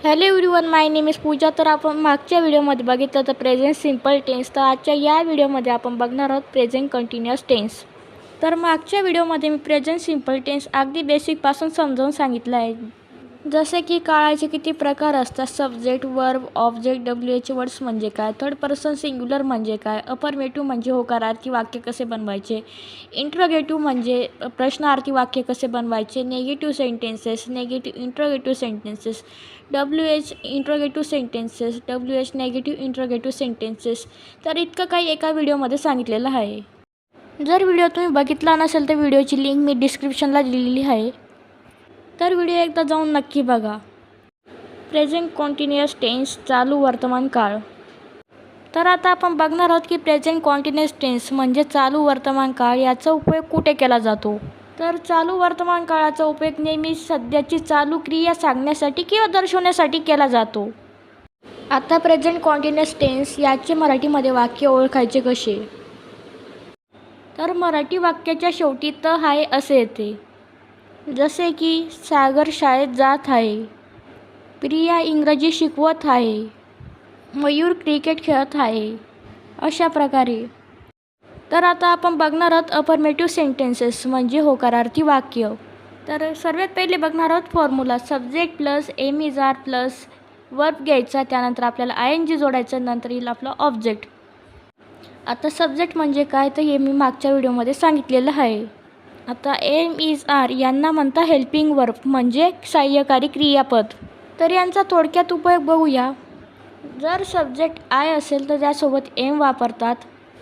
Hello everyone, my name is Pooja. तर आपण मागच्या व्हिडिओमध्ये बघितलं तर प्रेझेंट सिम्पल टेन्स. तर आजच्या या व्हिडिओमध्ये आपण बघणार आहोत प्रेझेंट कंटिन्युअस टेन्स. तर मागच्या व्हिडिओमध्ये मी प्रेझेंट सिम्पल टेन्स अगदी बेसिकपासून समजावून सांगितलं आहे. जसे की काळाचे किती प्रकार असतात, subject, verb, object, WH words म्हणजे काय, थर्ड पर्सन सिंग्युलर म्हणजे काय, अफर्मेटिव्ह म्हणजे होकारार्थी वाक्य कसे बनवायचे, इंट्रोगेटिव्ह म्हणजे प्रश्नार्थी वाक्य कसे बनवायचे, negative sentences, negative interrogative sentences, WH interrogative sentences, WH negative interrogative sentences. तर इतकं काही एका व्हिडिओमध्ये सांगितलेलं आहे. जर व्हिडिओ तुम्ही बघितला नसेल तर व्हिडिओची लिंक मी डिस्क्रिप्शनला दिलेली आहे. तर व्हिडिओ एकदा जाऊन नक्की बघा. प्रेझेंट कॉन्टिन्युअस टेन्स, चालू वर्तमान काळ. तर आता आपण बघणार आहोत की प्रेझेंट कॉन्टिन्युअस टेन्स म्हणजे चालू वर्तमान काळ याचा उपयोग कुठे केला जातो. तर चालू वर्तमान काळाचा उपयोग नेहमी सध्याची चालू क्रिया सांगण्यासाठी किंवा दर्शवण्यासाठी केला जातो. आता प्रेझेंट कॉन्टिन्युअस टेन्स याचे मराठीमध्ये वाक्य ओळखायचे कसे. तर मराठी वाक्याच्या शेवटी त आहे असे येते. जसे की सागर शाळेत जात आहे, प्रिया इंग्रजी शिकवत आहे, मयूर क्रिकेट खेळत आहे, अशा प्रकारे. तर आता आपण बघणार आहोत अफर्मेटिव्ह सेंटेन्सेस म्हणजे होकारार्थी वाक्य. तर सर्वात पहिले बघणार आहोत formula. Subject plus am is are plus verb घ्यायचा, त्यानंतर आपल्याला आय एन जी जोडायचं, नंतर येईल आपला ऑब्जेक्ट. आता सब्जेक्ट म्हणजे काय तर हे मी मागच्या व्हिडिओमध्ये सांगितलेलं आहे. आता एम इज आर यांना म्हणता हेल्पिंग वर्ब म्हणजे सहाय्यकारी क्रियापद. तर यांचा थोडक्यात उपयोग बघूया. जर सब्जेक्ट आय असेल तर त्यासोबत एम वापरतात.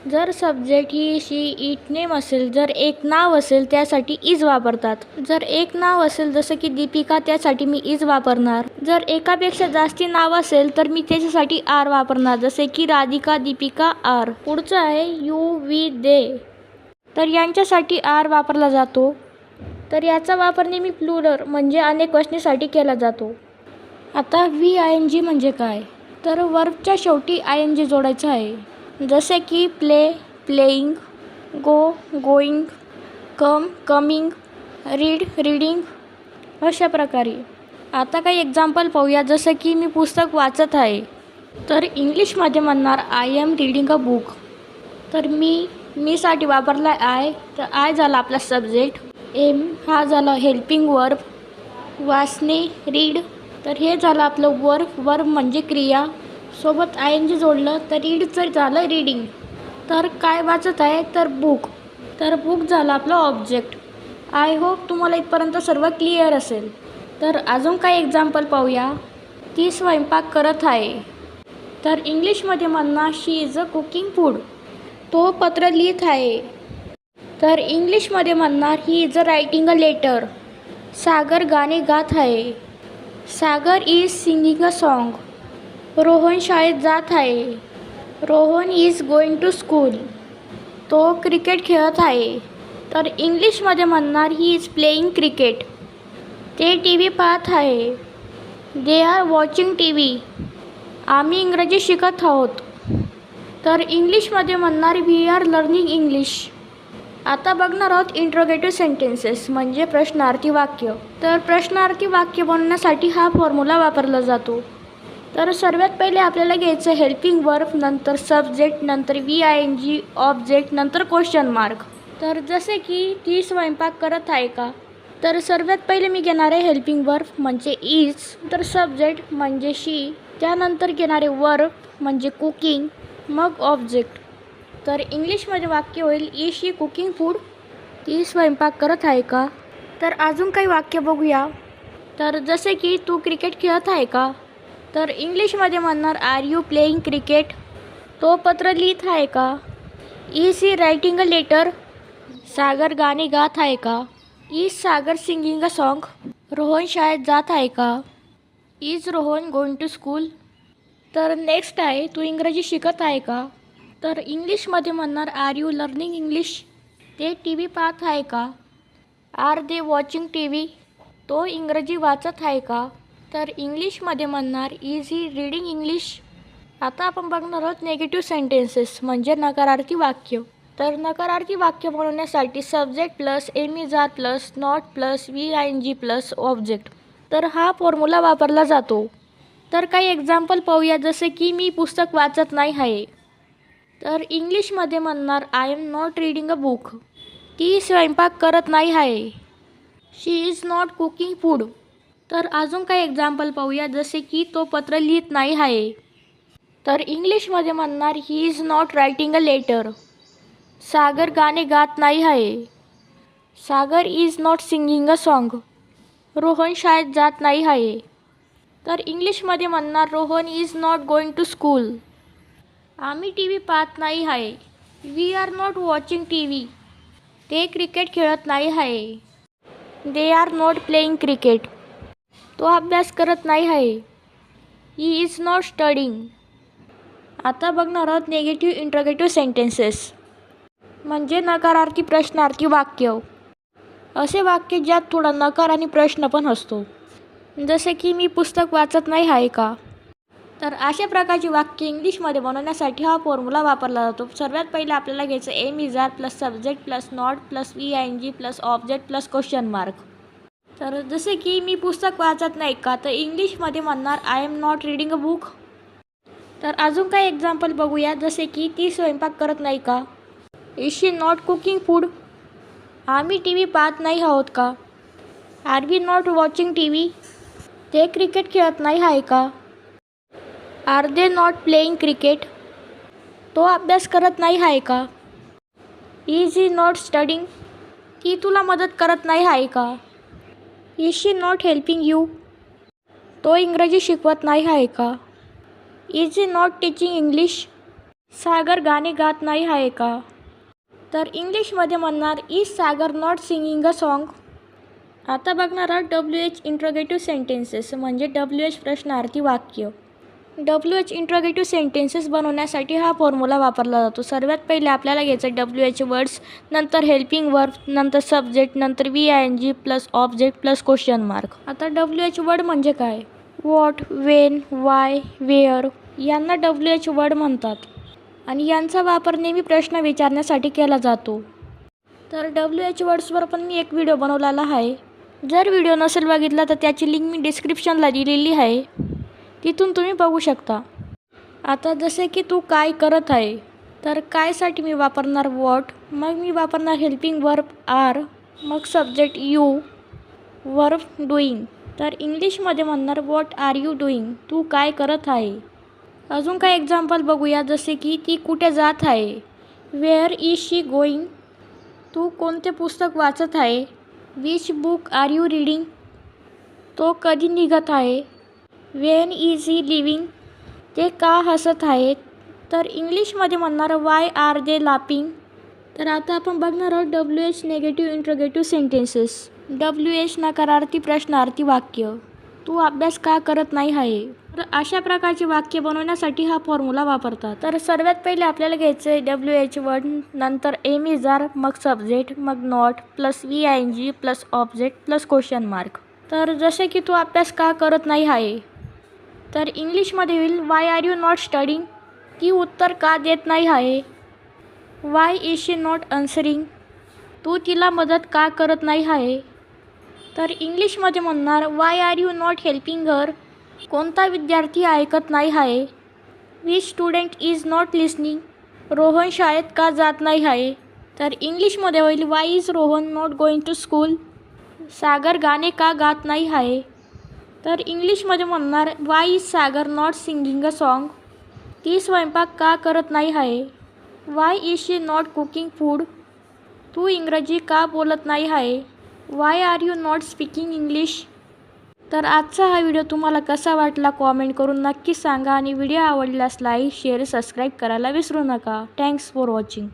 जर subject he, she, it, name असेल, जर एक नाव असेल त्यासाठी इज वापरतात. जर एक नाव असेल जसं की दीपिका त्यासाठी मी इज वापरणार. जर एकापेक्षा जास्ती नाव असेल तर मी त्याच्यासाठी आर वापरणार, जसे की राधिका, दीपिका, आर. पुढचं आहे यू, वी, दे. तर यांच्यासाठी आर वापरला जातो. तर याचा वापर नेहमी प्लुरल म्हणजे अनेक वचनेसाठी केला जातो. आता व्ही आय एन जी म्हणजे काय, तर वर्बच्या शेवटी आय एन जी जोडायचं आहे. जसे की प्ले, प्लेईंग, गो, गोईंग, कम, कमिंग, रीड, रीडिंग, अशा प्रकारे. आता काही एक्झाम्पल पाहूया. जसं की मी पुस्तक वाचत आहे, तर इंग्लिशमध्ये म्हणणार I am reading a book. तर मीसाठी वापरला आय, तर आय झाला आपला सब्जेक्ट, एम हा झाला हेल्पिंग वर्ब, वाचणे रीड, तर हे झालं आपलं वर्ब म्हणजे क्रिया, सोबत आय एन जी जोडलं तर रीडचं झालं रीडिंग. तर काय वाचत आहे तर बुक, तर बुक झालं आपलं ऑब्जेक्ट. आय होप तुम्हाला इथपर्यंत सर्व क्लिअर असेल. तर अजून काही एक्झाम्पल पाहूया. ती स्वयंपाक करत आहे, तर इंग्लिशमध्ये म्हणणार she is a cooking food. तो पत्र लिहित आहे, तर इंग्लिशमध्ये म्हणणार he is a writing a letter. Sagar गाणे गात आहे, Sagar is singing a song. Rohan शाळेत जात आहे, Rohan is going to school. तो क्रिकेट खेळत आहे, तर इंग्लिशमध्ये म्हणणार ही इज प्लेईंग क्रिकेट. ते टी व्ही पाहत आहे, they are watching T V. आम्ही इंग्रजी शिकत आहोत, तर इंग्लिशमध्ये म्हणणार वी आर लर्निंग इंग्लिश. आता बघणार आहोत इंट्रोगेटिव्ह सेंटेन्सेस म्हणजे प्रश्नार्थी वाक्य. तर प्रश्नार्थी वाक्य बनवण्यासाठी हा फॉर्म्युला वापरला जातो. तर सर्वात पहिले आपल्याला घ्यायचं हेल्पिंग वर्ब, नंतर सब्जेक्ट, नंतर V I N G, object, नंतर क्वेश्चन मार्क. तर जसे की ती स्वयंपाक करत आहे का, तर सर्वात पहिले मी घेणार आहे हेल्पिंग वर्ब म्हणजे इज, तर सब्जेक्ट म्हणजे शी, त्यानंतर घेणारे वर्ब म्हणजे कुकिंग, मग ऑब्जेक्ट. तर इंग्लिशमध्ये वाक्य होईल इज शी कुकिंग फूड, ती स्वयंपाक करत आहे का. तर अजून काही वाक्य बघूया. तर जसे की तू क्रिकेट खेळत आहे का, तर इंग्लिशमध्ये म्हणणार आर यू प्लेईंग क्रिकेट. तो पत्र लिहित आहे का, is he writing a letter. Sagar गाणे गात आहे का, is Sagar singing a song. Rohan शाळेत जात आहे का, is Rohan going to school. तर नेक्स्ट आहे तू इंग्रजी शिकत आहे का, तर इंग्लिशमध्ये म्हणणार आर यू लर्निंग इंग्लिश. ते टी व्ही पाहत आहे का, are they watching T V. तो इंग्रजी वाचत आहे का, तर इंग्लिशमध्ये म्हणणार इज ही रीडिंग इंग्लिश. आता आपण बघणार आहोत नेगेटिव्ह सेंटेन्सेस म्हणजे नकारार्थी वाक्य. तर नकारार्थी वाक्य बनवण्यासाठी subject plus am is are plus not plus V I N G plus object. तर हा फॉर्म्युला वापरला जातो. तर काही एक्झाम्पल पाहूया, जसे की मी पुस्तक वाचत नाही आहे. तर इंग्लिशमध्ये म्हणणार I am not reading a book. ती स्वयंपाक करत नाही आहे. शी इज नॉट कुकिंग फूड. तर अजून काही एक्झाम्पल पाहूया, जसे की तो पत्र लिहित नाही आहे. तर इंग्लिशमध्ये म्हणणार he is not writing a letter. Sagar गाणे गात नाही आहे. Sagar is not singing a song. Rohan शाळेत जात नाही आहे. तर इंग्लिशमध्ये म्हणणार Rohan is not going to school. आम्ही टी व्ही पाहत नाही आहे. We are not watching T V. ते क्रिकेट खेळत नाही आहे. They are not playing cricket. तो अभ्यास करत नाही आहे. He is not studying. आता बघणार आहोत निगेटिव्ह इंट्रोगेटिव्ह सेंटेन्सेस, म्हणजे नकारार्थी प्रश्नार्थी वाक्य. असे वाक्य ज्यात थोडा नकार आणि प्रश्न पण असतो, जसे की मी पुस्तक वाचत नाही आहे का. तर अशा प्रकारची वाक्य इंग्लिशमध्ये बनवण्यासाठी हा फॉर्म्युला वापरला जातो. सर्वात पहिले आपल्याला घ्यायचं am is are plus subject plus not plus VING plus object plus question mark. तर जसे की मी पुस्तक वाचत नाही का, तर इंग्लिशमध्ये म्हणणार I am not reading a book. तर अजून काही एक्झाम्पल बघूया, जसे की ती स्वयंपाक करत नाही का. Is she not cooking food. आम्ही टी व्ही पाहत नाही आहोत का. Are we not watching T V. ते क्रिकेट खेळत नाही आहे का. Are they not playing cricket. तो अभ्यास करत नाही आहे का. Is he not studying. ती तुला मदत करत नाही आहे का. Is she not helping you. तो इंग्रजी शिकवत नाही आहे का. Is he not teaching English. Sagar गाणे गात नाही आहे का. तर इंग्लिशमध्ये म्हणणार is Sagar not singing a song. आता बघणार आहोत WH इंट्रोगेटिव्ह सेंटेन्सेस, म्हणजे WH प्रश्नार्थी वाक्य. WH इंट्रोगेटिव्ह सेंटेन्सेस बनवण्यासाठी हा फॉर्म्युला वापरला जातो. सर्वात पहिले आपल्याला घ्यायचं WH वर्ड्स, नंतर हेल्पिंग वर्ब, नंतर सब्जेक्ट, नंतर VING plus object plus question mark. आता WH वर्ड म्हणजे काय. व्हॉट, वेन, वाय, वेअर यांना WH वर्ड म्हणतात आणि यांचा वापर नेहमी प्रश्न विचारण्यासाठी केला जातो. तर WH वर्ड्सवर पण मी एक व्हिडिओ बनवलेला आहे. जर व्हिडिओ नसेल बघितला तर त्याची लिंक मी डिस्क्रिप्शनला दिलेली आहे, तिथून तुम्ही बघू शकता. आता जसे की तू काय करत आहे, तर कायसाठी मी वापरणार व्हॉट, मग मी वापरणार हेल्पिंग वर्ब आर, मग सब्जेक्ट यू, वर्ब डुईंग. तर इंग्लिशमध्ये म्हणणार व्हॉट आर यू डुईंग. तू काय करत आहे. अजून काही एक्झाम्पल बघूया, जसे की ती कुठे जात आहे. Where is she going. तू कोणते पुस्तक वाचत आहे. Which book are you reading. तो कधी निघत आहे. When is he leaving. ते का हसत आहेत. तर इंग्लिशमध्ये म्हणणार वाय आर दे लाफिंग. तर आता आपण बघणार आहोत WH negative interrogative sentences. WH नकारार्थी प्रश्नार्थी वाक्य. तू अभ्यास का करत नाही आहे. तर अशा प्रकारची वाक्य बनवण्यासाठी हा फॉर्म्युला वापरतात. तर सर्वात पहिले आपल्याला घ्यायचं आहे WH वर्ड, नंतर एम इज आर, मग सब्जेक्ट, मग not plus VING plus object plus question mark. तर जसे की तू अभ्यास का करत नाही आहे, तर इंग्लिशमध्ये होईल why are you not studying. ती उत्तर का देत नाही आहे. Why is she not answering. तू तिला मदत का करत नाही आहे. तर इंग्लिशमध्ये म्हणणार why are you not helping her. कोणता विद्यार्थी ऐकत नाही आहे. Which student is not listening. Rohan शाळेत का जात नाही आहे. तर इंग्लिशमध्ये होईल why is Rohan not going to school. Sagar गाणे का गात नाही आहे. तर इंग्लिशमध्ये म्हणणार why is Sagar not singing a song. ती स्वयंपाक का करत नाही आहे. Why is she not cooking food. तू इंग्रजी का बोलत नाही आहे. Why are you not speaking English. तर आजचा हा व्हिडिओ तुम्हाला कसा वाटला कॉमेंट करून नक्की सांगा आणि व्हिडिओ आवडल्यास लाईक शेअर सबस्क्राईब करायला विसरू नका. Thanks for watching.